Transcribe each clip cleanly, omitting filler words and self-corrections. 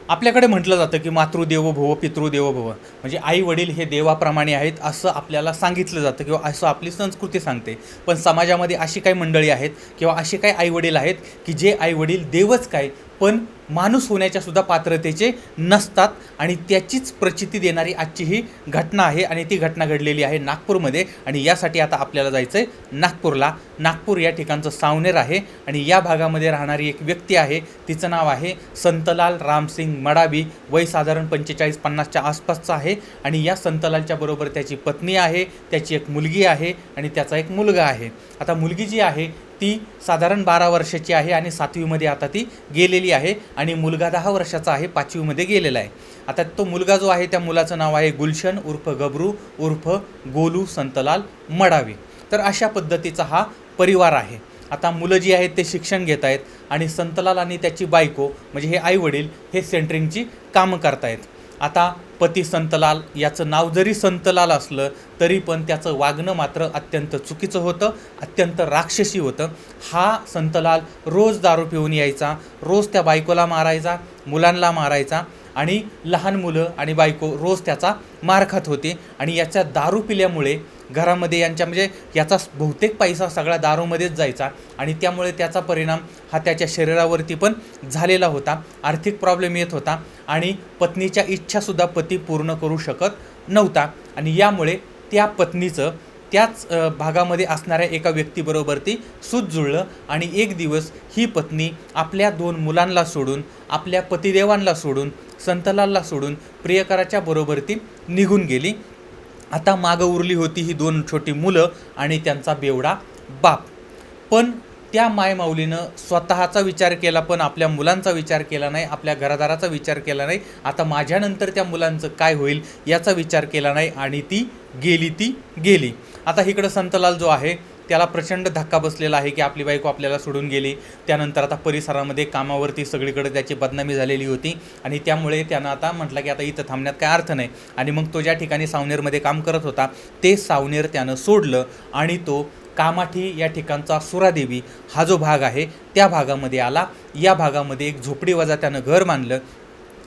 आपल्याकडे म्हटलं जातं की मातृदेवो भव पितृदेवो भव, म्हणजे आई वडील हे देवाप्रमाणे आहेत असं आपल्याला सांगितलं जातं किंवा असं आपली संस्कृती सांगते. पण समाजामध्ये अशी काही मंडळी आहेत किंवा असे काही आई वडील आहेत की जे आई वडील देवच काय पण माणूस होण्याच्या सुद्धा पात्रतेचे नसतात. आणि त्याचीच प्रचिती देणारी आजची ही घटना आहे आणि ती घटना घडलेली आहे नागपूरमध्ये. आणि यासाठी आता आपल्याला जायचं आहे नागपूरला. नागपूर या ठिकाणचं सावनेर आहे आणि या भागामध्ये राहणारी एक व्यक्ती आहे, तिचं नाव आहे संतलाल रामसिंग मडावी. वय साधारण 45-50च्या आसपासचं आहे. आणि या संतलालच्या बरोबर त्याची पत्नी आहे, त्याची एक मुलगी आहे आणि त्याचा एक मुलगा आहे. आता मुलगी जी आहे ती साधारण 12 वर्षाची आहे आणि 7वीमध्ये आता ती गेलेली आहे आणि मुलगा 10 वर्षाचा आहे, 5वीमध्ये गेलेला आहे. आता तो मुलगा जो आहे त्या मुलाचं नाव आहे गुलशन उर्फ गबरू उर्फ गोलू संतलाल मडावी. तर अशा पद्धतीचा हा परिवार आहे. आता मुलं जी आहेत ते शिक्षण घेत आहेत आणि संतलाल आणि त्याची बायको म्हणजे हे आई वडील हे सेंटरिंगची कामं करतायत. आता पती संतलाल याचं नाव जरी संतलाल असलं तरी पण त्याचं वागणं मात्र अत्यंत चुकीचं होतं, अत्यंत राक्षसी होतं. हा संतलाल रोज दारू पिऊन यायचा, रोज त्या बायकोला मारायचा, मुलांना मारायचा आणि लहान मुलं आणि बायको रोज त्याचा मार खात होते. आणि याच्या दारू पिल्यामुळे घरामध्ये यांच्या म्हणजे याचा बहुतेक पैसा सगळा दारूमध्येच जायचा आणि त्यामुळे त्याचा परिणाम हा त्याच्या शरीरावरती पण झालेला होता. आर्थिक प्रॉब्लेम येत होता आणि पत्नीच्या इच्छासुद्धा पती पूर्ण करू शकत नव्हता. आणि यामुळे त्या पत्नीचं त्याच भागामध्ये असणाऱ्या एका व्यक्तीबरोबर ती सूत जुळलं आणि एक दिवस ही पत्नी आपल्या 2 मुलांना सोडून, आपल्या पतिदेवांना सोडून, संतलालला सोडून प्रियकराच्या बरोबर ती निघून गेली. आता मागं उरली होती ही 2 छोटी मुलं आणि त्यांचा बेवडा बाप. पण त्या मायमाऊलीनं स्वतःचा विचार केला पण आपल्या मुलांचा विचार केला नाही, आपल्या घरादाराचा विचार केला नाही. आता माझ्यानंतर त्या मुलांचं काय होईल याचा विचार केला नाही आणि ती गेली. आता इकडं संतलाल जो आहे त्याला प्रचंड धक्का बसलेला आहे की आपली बायको आपल्याला सोडून गेली. त्यानंतर आता परिसरामध्ये कामावरती सगळीकडे त्याची बदनामी झालेली होती आणि त्यामुळे त्यानं आता म्हटलं की आता इथं थांबण्यात काय अर्थ नाही. आणि मग तो ज्या ठिकाणी सावनेरमध्ये काम करत होता ते सावनेर त्यानं सोडलं आणि तो कामाठी या ठिकाणचा सुरादेवी हा जो भाग आहे त्या भागामध्ये आला. या भागामध्ये एक झोपडीवजा त्यानं घर बांधलं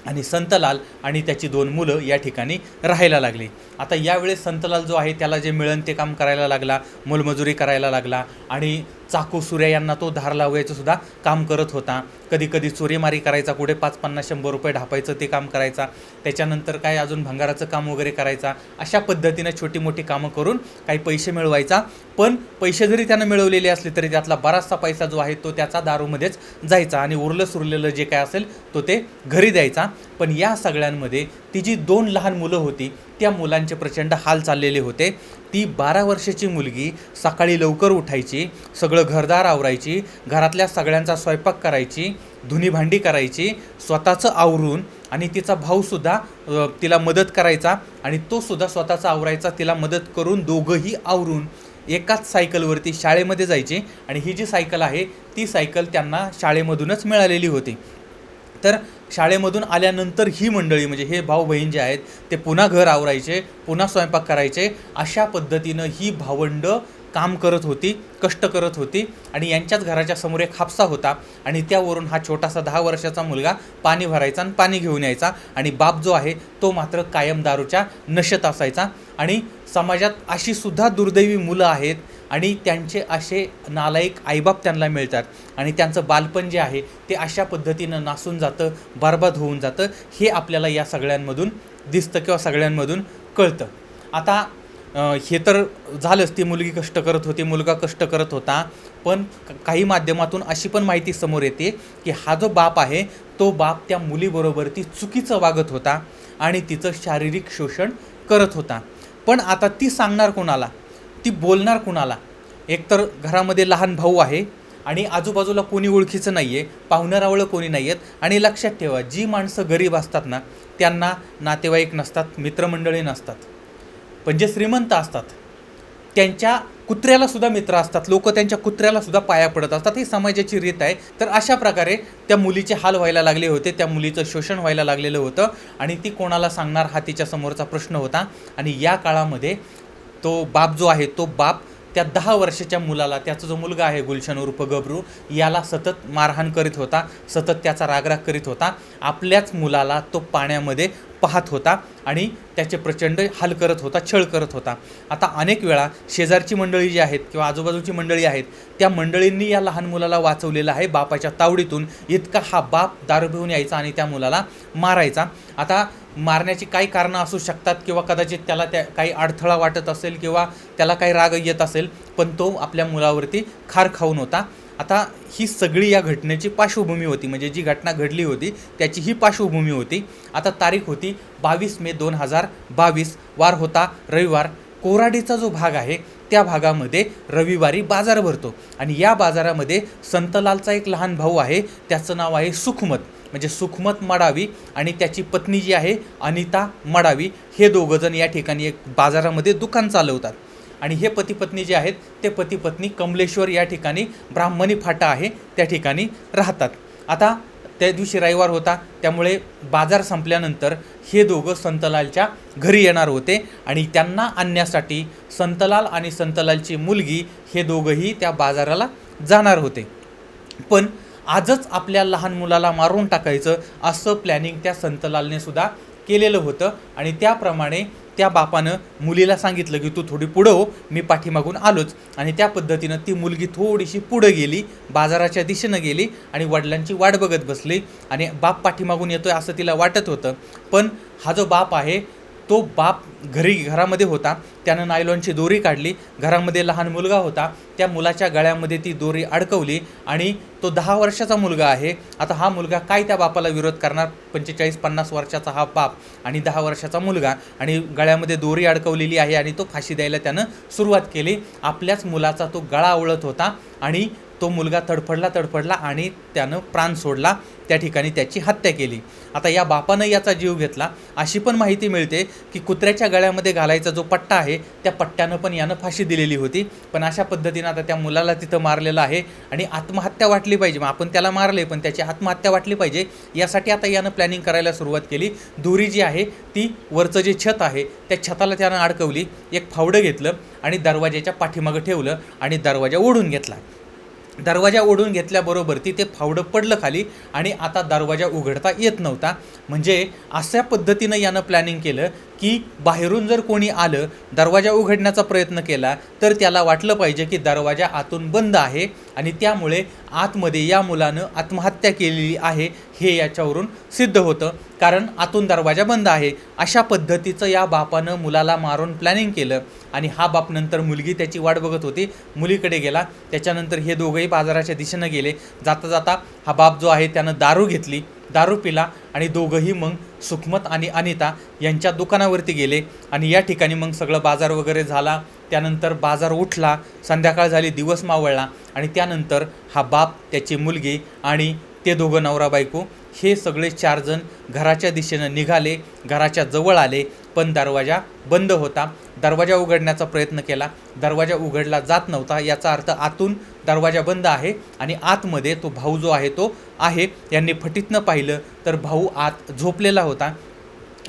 आणि संतलाल आणि त्याची 2 मुलं या ठिकाणी राहायला लागली. आता यावेळेस संतलाल जो आहे त्याला जे मिळेल ते काम करायला लागला, मोलमजुरी करायला लागला आणि चाकू सुऱ्या यांना तो धार लावायचं सुद्धा काम करत होता. कधी कधी चोरीमारी करायचा, कुठे 5-50-100 रुपये ढापायचं ते काम करायचा. त्याच्यानंतर काय अजून भंगाराचं काम वगैरे करायचा. अशा पद्धतीनं छोटी मोठी कामं करून काही पैसे मिळवायचा. पण पैसे जरी त्यानं मिळवलेले असले तरी त्यातला बराचसा पैसा जो आहे तो त्याचा दारूमध्येच जायचा आणि उरलं सुरलेलं जे काय असेल तो ते घरी द्यायचा. पण या सगळ्यांमध्ये ती जी 2 लहान मुलं होती त्या मुलांचे प्रचंड हाल चाललेले होते. ती 12 वर्षाची मुलगी सकाळी लवकर उठायची, सगळं घरदार आवरायची, घरातल्या सगळ्यांचा स्वयंपाक करायची, धुणी भांडी करायची, स्वतःचं आवरून आणि तिचा भाऊसुद्धा तिला मदत करायचा आणि तोसुद्धा स्वतःचा आवरायचा, तिला मदत करून दोघंही आवरून एकाच सायकलवरती शाळेमध्ये जायची. आणि ही जी सायकल आहे ती सायकल त्यांना शाळेमधूनच मिळालेली होती. तर शाळेमधून आल्यानंतर ही मंडळी म्हणजे हे भाऊ बहीण जे आहेत ते पुन्हा घर आवरायचे, पुन्हा स्वयंपाक करायचे. अशा पद्धतीनं ही भावंडं काम करत होती, कष्ट करत होती. आणि यांच्याच घराच्या समोर एक हापसा होता आणि त्यावरून हा छोटासा 10 वर्षाचा मुलगा पाणी भरायचा आणि पाणी घेऊन यायचा. आणि बाप जो आहे तो मात्र कायम दारूच्या नशेत असायचा. आणि समाजात अशी सुद्धा दुर्दैवी मुलं आहेत आणि त्यांचे असे नालायक आईबाप त्यांना मिळतात आणि त्यांचं बालपण जे आहे ते अशा पद्धतीनं नासून जातं, बरबाद होऊन जातं. हे आपल्याला या सगळ्यांमधून दिसतं किंवा सगळ्यांमधून कळतं. आता हे तर झालंच, ती मुलगी कष्ट करत होती, मुलगा कष्ट करत होता. पण काही माध्यमातून अशी पण माहिती समोर येते की हा जो बाप आहे तो बाप त्या मुलीबरोबर ती चुकीचं वागत होता आणि तिचं शारीरिक शोषण करत होता. पण आता ती सांगणार कोणाला, ती बोलणार कुणाला? एकतर घरामध्ये लहान भाऊ आहे आणि आजूबाजूला कोणी ओळखीचं नाही आहे, पाहुणरावळं कोणी नाही आहेत. आणि लक्षात ठेवा, जी माणसं गरीब असतात ना त्यांना नातेवाईक नसतात, मित्रमंडळी नसतात. पण जे श्रीमंत असतात त्यांच्या कुत्र्यालासुद्धा मित्र असतात, लोक त्यांच्या कुत्र्यालासुद्धा पाया पडत असतात. ही समाजाची रीत आहे. तर अशा प्रकारे त्या मुलीचे हाल व्हायला लागले होते, त्या मुलीचं शोषण व्हायला लागलेलं होतं आणि ती कोणाला सांगणार हा तिच्यासमोरचा प्रश्न होता. आणि या काळामध्ये तो बाप जो आहे तो बाप त्या 10 वर्षाच्या मुलाला, त्याचा जो मुलगा आहे गुलशन उर्फ गबरू, याला सतत मारहाण करीत होता, सतत त्याचा रागराग करीत होता. आपल्याच मुलाला तो पाण्यामध्ये पाहत होता आणि त्याचे प्रचंड हाल करत होता, छळ करत होता. आता अनेक वेळा शेजारची मंडळी जी आहेत किंवा आजूबाजूची मंडळी आहेत, त्या मंडळींनी या लहान मुलाला वाचवलेलं आहे बापाच्या तावडीतून. इतका हा बाप दारू पिऊन यायचा आणि त्या मुलाला मारायचा. आता मारण्याची काही कारणं असू शकतात किंवा कदाचित त्याला त्या काही अडथळा वाटत असेल किंवा त्याला काही राग येत असेल, पण तो आपल्या मुलावरती खार खाऊन होता. आता ही सगळी या घटनेची पार्श्वभूमी होती, म्हणजे जी घटना घडली होती त्याची ही पार्श्वभूमी होती. आता तारीख होती 22 मे 2022, वार होता रविवार. कोराडीचा जो भाग आहे त्या भागामध्ये रविवारी बाजार भरतो आणि या बाजारामध्ये संतलालचा एक लहान भाऊ आहे, त्याचं नाव आहे सुखमत, म्हणजे सुखमत मडावी, आणि त्याची पत्नी जी आहे अनिता मडावी. हे दोघंजण या ठिकाणी एक बाजारामध्ये दुकान चालवतात आणि हे पती पत्नी जे आहेत ते पती पत्नी कमलेश्वर या ठिकाणी ब्राह्मणी फाटा आहे त्या ठिकाणी राहतात. आता त्या दिवशी रविवार होता, त्यामुळे बाजार संपल्यानंतर हे दोघं संतलालच्या घरी येणार होते आणि त्यांना आणण्यासाठी संतलाल आणि संतलालची मुलगी हे दोघंही त्या बाजाराला जाणार होते. पण आजच आपल्या लहान मुलाला मारून टाकायचं असं प्लॅनिंग त्या संतलालने सुद्धा केलेलं होतं आणि त्याप्रमाणे त्या बापानं मुलीला सांगितलं की तू थोडी पुढं हो, मी पाठीमागून आलोच. आणि त्या पद्धतीनं ती मुलगी थोडीशी पुढं गेली, बाजाराच्या दिशेनं गेली आणि वडिलांची वाट बघत बसली आणि बाप पाठीमागून येतोय असं तिला वाटत होतं. पण हा जो बाप आहे तो बाप घरामध्ये होता, त्यानं नायलॉनची दोरी काढली, घरामध्ये लहान मुलगा होता, त्या मुलाच्या गळ्यामध्ये ती दोरी अडकवली आणि तो 10 वर्षाचा मुलगा आहे. आता हा मुलगा काय त्या बापाला विरोध करणार, 45-50 वर्षाचा हा बाप आणि 10 वर्षाचा मुलगा, आणि गळ्यामध्ये दोरी अडकवलेली आहे आणि तो फाशी द्यायला त्यानं सुरुवात केली. आपल्याच मुलाचा तो गळा आवळत होता आणि तो मुलगा तडफडला आणि त्यानं प्राण सोडला, त्या ठिकाणी त्याची हत्या केली. आता या बापानं याचा जीव घेतला. अशी पण माहिती मिळते की कुत्र्याच्या गळ्यामध्ये घालायचा जो पट्टा आहे त्या पट्ट्यानं पण यानं फाशी दिलेली होती. पण अशा पद्धतीनं आता त्या मुलाला तिथं मारलेलं आहे आणि आत्महत्या वाटली पाहिजे, मग आपण त्याला मारले पण त्याची आत्महत्या वाटली पाहिजे यासाठी आता यानं प्लॅनिंग करायला सुरुवात केली. दोरी जी आहे ती वरचं जे छत आहे त्या छताला त्यानं अडकवली, एक फावडं घेतलं आणि दरवाजाच्या पाठीमागं ठेवलं आणि दरवाजा ओढून घेतला. दरवाजा ओढून घेतल्याबरोबर ते फावडं पडलं खाली आणि आता दरवाजा उघडता येत नव्हता. म्हणजे अशा पद्धतीनं यानं प्लॅनिंग केलं की बाहेरून जर कोणी आलं, दरवाजा उघडण्याचा प्रयत्न केला तर त्याला वाटलं पाहिजे की दरवाजा आतून बंद आहे आणि त्यामुळे आतमध्ये या मुलानं आत्महत्या केलेली आहे हे याच्यावरून सिद्ध होतं, कारण आतून दरवाजा बंद आहे. अशा पद्धतीचं या बापानं मुलाला मारून प्लॅनिंग केलं आणि हा बाप नंतर मुलगी त्याची वाट बघत होती, मुलीकडे गेला. त्याच्यानंतर हे दोघंही बाजाराच्या दिशेनं गेले. जाता जाता हा बाप जो आहे त्यानं दारू पिला आणि दोघंही मग सुखमत आणि अनिता यांच्या दुकानावरती गेले आणि या ठिकाणी मग सगळं बाजार वगैरे झाला. त्यानंतर बाजार उठला, संध्याकाळ झाली, दिवस मावळला आणि त्यानंतर हा बाप, त्याची मुलगी आणि ते दोघं नवरा बायको हे सगळे 4 जण घराच्या दिशेनं निघाले, घराच्या जवळ आले, पण दरवाजा बंद होता. दरवाजा उघडण्याचा प्रयत्न केला, दरवाजा उघडला जात नव्हता. याचा अर्थ आतून दरवाजा बंद आहे आणि आतमध्ये तो भाऊ जो आहे तो आहे. यांनी फटीतनं पाहिलं तर भाऊ आत झोपलेला होता.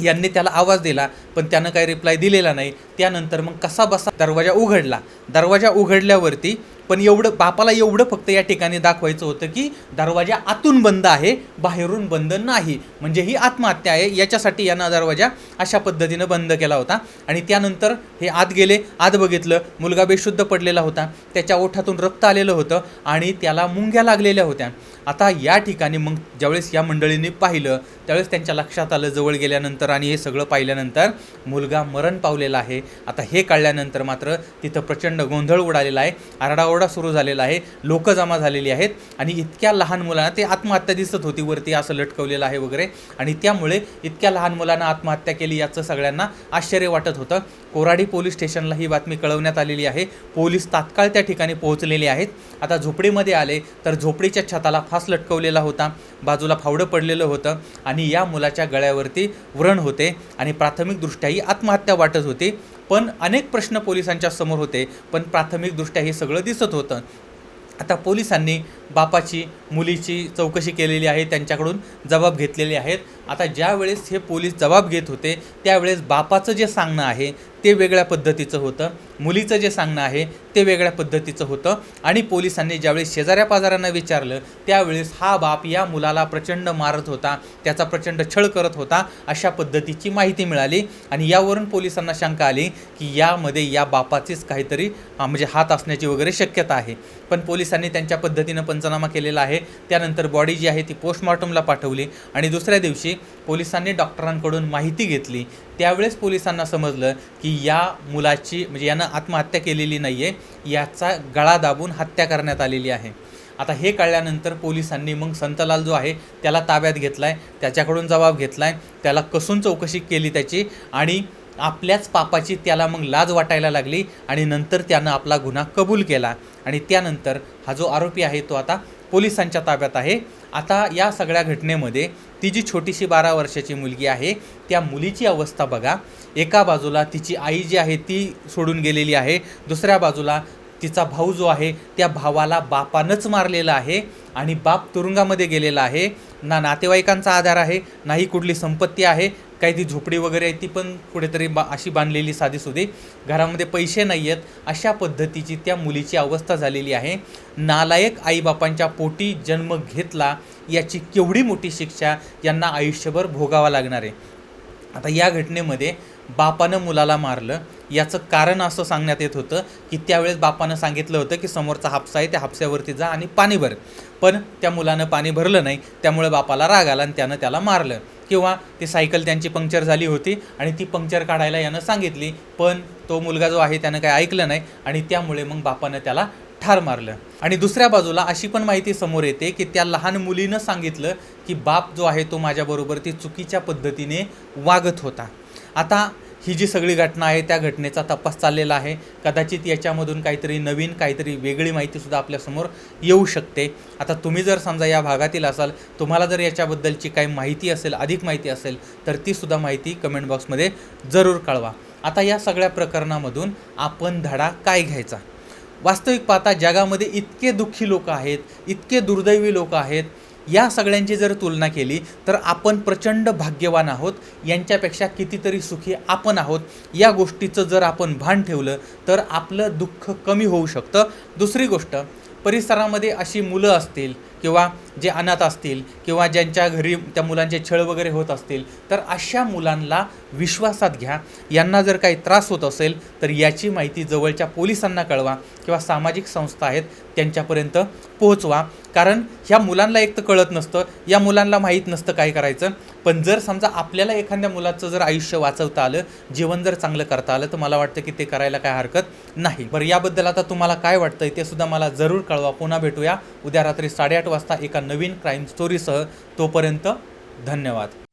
यांनी त्याला आवाज दिला पण त्यानं काही रिप्लाय दिलेला नाही. त्यानंतर मग कसा बसा दरवाजा उघडला. दरवाजा उघडल्यावरती पण बापाला एवढं फक्त या ठिकाणी दाखवायचं होतं की दरवाजा आतून बंद आहे, बाहेरून बंद नाही, म्हणजे ही आत्महत्या आहे. याच्यासाठी यानं दरवाजा अशा पद्धतीनं बंद केला होता. आणि त्यानंतर हे आत गेले, आत बघितलं, मुलगा बेशुद्ध पडलेला होता, त्याच्या ओठातून रक्त आलेलं होतं आणि त्याला मुंग्या लागलेल्या होत्या. आता या ठिकाणी मग ज्यावेळेस या मंडळींनी पाहिलं त्यावेळेस त्यांच्या लक्षात आलं जवळ गेल्यानंतर आणि हे सगळं पाहिल्यानंतर मुलगा मरण पावलेला आहे. आता हे कळल्यानंतर मात्र तिथं प्रचंड गोंधळ उडालेला आहे, आरडाओरडा सुरू झालेला आहे, लोक जमा झालेली आहेत आणि इतक्या लहान मुलांना ते आत्महत्या दिसत होती, वरती असं लटकवलेलं आहे वगैरे, आणि त्यामुळे इतक्या लहान मुलांना आत्महत्या केली याचं सगळ्यांना आश्चर्य वाटत होतं. कोराडी पोलीस स्टेशनला ही बातमी कळवण्यात आलेली आहे. पोलीस तात्काळ त्या ठिकाणी पोहोचलेले आहेत. आता झोपडीमध्ये आले तर झोपडीच्या छताला फास लटकवलेला होता, बाजूला फावडं पडलेलं होतं आणि या मुलाच्या गळ्यावरती व्रण होते आणि प्राथमिकदृष्ट्या ही आत्महत्या वाटत होती. पण अनेक प्रश्न पोलिसांच्या समोर होते, पण प्राथमिकदृष्ट्या हे सगळं दिसत होतं. आता पोलिसांनी बापाची, मुलीची चौकशी केलेली आहे, त्यांच्याकडून जबाब घेतलेले आहेत. आता ज्यावेळेस हे पोलीस जबाब घेत होते त्यावेळेस बापाचं जे सांगणं आहे ते वेगळ्या पद्धतीचं होतं, मुलीचं जे सांगणं आहे ते वेगळ्या पद्धतीचं होतं. आणि पोलिसांनी ज्यावेळेस शेजाऱ्या पाजाऱ्यांना विचारलं त्यावेळेस हा बाप या मुलाला प्रचंड मारत होता, त्याचा प्रचंड छळ करत होता, अशा पद्धतीची माहिती मिळाली. आणि यावरून पोलिसांना शंका आली की यामध्ये या बापाचीच काहीतरी म्हणजे हात असण्याची वगैरे शक्यता आहे. पण पोलिसांनी त्यांच्या पद्धतीनं पंचनामा केलेला आहे. त्यानंतर बॉडी जी आहे ती पोस्टमॉर्टमला पाठवली आणि दुसऱ्या दिवशी पोलिसांनी डॉक्टरांकडून माहिती घेतली. त्यावेळेस पोलिसांना समजलं की या मुलाची म्हणजे यानं आत्महत्या केलेली नाही आहे, याचा गळा दाबून हत्या करण्यात आलेली आहे. आता हे कळल्यानंतर पोलिसांनी मग संतलाल जो आहे त्याला ताब्यात घेतला आहे, त्याच्याकडून जबाब घेतला आहे, त्याला कसून चौकशी केली त्याची आणि आपल्याच पापाची त्याला मग लाज वाटायला लागली आणि नंतर त्यानं आपला गुन्हा कबूल केला. आणि त्यानंतर हा जो आरोपी आहे तो आता पोलिसांच्या ताब्यात आहे. आता या सगळ्या घटनेमध्ये ती जी छोटीशी 12 वर्षाची मुलगी आहे त्या मुलीची अवस्था बघा. एका बाजूला तिची आई जी आहे ती सोडून गेलेली आहे, दुसऱ्या बाजूला तिचा भाऊ जो आहे त्या भावाला बापानंच मारलेला आहे आणि बाप तुरुंगामध्ये गेलेला आहे. ना नातेवाईकांचा आधार आहे, नाही कुठली संपत्ती आहे, काही ती झोपडी वगैरे आहे ती पण कुठेतरी अशी बांधलेली साधीसुधी, घरामध्ये पैसे नाही आहेत, अशा पद्धतीची त्या मुलीची अवस्था झालेली आहे. नालायक आईबापांच्या पोटी जन्म घेतला याची केवढी मोठी शिक्षा यांना आयुष्यभर भोगावा लागणार आहे. आता या घटनेमध्ये बापानं मुलाला मारलं याचं कारण असं सांगण्यात येत होतं की त्यावेळेस बापानं सांगितलं होतं की समोरचा हापसा आहे त्या हापस्यावरती जा आणि पाणी भर, पण त्या मुलानं पाणी भरलं नाही, त्यामुळे बापाला राग आला आणि त्यानं त्याला मारलं. किंवा ती सायकल त्यांची पंक्चर झाली होती आणि ती पंक्चर काढायला यानं सांगितली, पण तो मुलगा जो आहे त्यानं काही ऐकलं नाही आणि त्यामुळे मग बापानं त्याला ठार मारलं. आणि दुसऱ्या बाजूला अशी पण माहिती समोर येते की त्या लहान मुलीनं सांगितलं की बाप जो आहे तो माझ्याबरोबर ती चुकीच्या पद्धतीने वागत होता. आता ही जी सगळी घटना आहे त्या घटनेचा तपास चाललेला आहे. कदाचित याच्यामधून काहीतरी नवीन काहीतरी वेगळी माहितीसुद्धा आपल्यासमोर येऊ शकते. आता तुम्ही जर समजा या भागातील असाल, तुम्हाला जर याच्याबद्दलची काही माहिती असेल, अधिक माहिती असेल तर तीसुद्धा माहिती कमेंट बॉक्समध्ये जरूर कळवा. आता या सगळ्या प्रकरणामधून आपण धडा काय घ्यायचा? वास्तविक पाहता जगामध्ये इतके दुःखी लोक आहेत, इतके दुर्दैवी लोक आहेत, या सगळ्यांची जर तुलना केली तर आपण प्रचंड भाग्यवान आहोत. यांच्यापेक्षा कितीतरी सुखी आपण आहोत. या गोष्टीचं जर आपण भान ठेवलं तर आपलं दुःख कमी होऊ शकतं. दुसरी गोष्ट, परिसरामध्ये अशी मुलं असतील किंवा जे अनाथ असतील किंवा ज्यांच्या घरी त्या मुलांचे छळ वगैरे होत असतील तर अशा मुलांना विश्वासात घ्या. यांना जर काही त्रास होत असेल तर याची माहिती जवळच्या पोलिसांना कळवा किंवा सामाजिक संस्था आहेत त्यांच्यापर्यंत पोहोचवा. कारण ह्या मुलांना एक तर कळत नसतं, या मुलांना माहीत नसतं काय करायचं. पण जर समजा आपल्याला एखाद्या मुलाचं जर आयुष्य वाचवता आलं, जीवन जर चांगलं करता आलं तर मला वाटतं की ते करायला काय हरकत नाही. बरं, याबद्दल आता तुम्हाला काय वाटतं ते सुद्धा मला जरूर कळवा. पुन्हा भेटूया उद्या रात्री 8:30 वाजता एका नवीन क्राईम स्टोरीसह. तोपर्यंत धन्यवाद.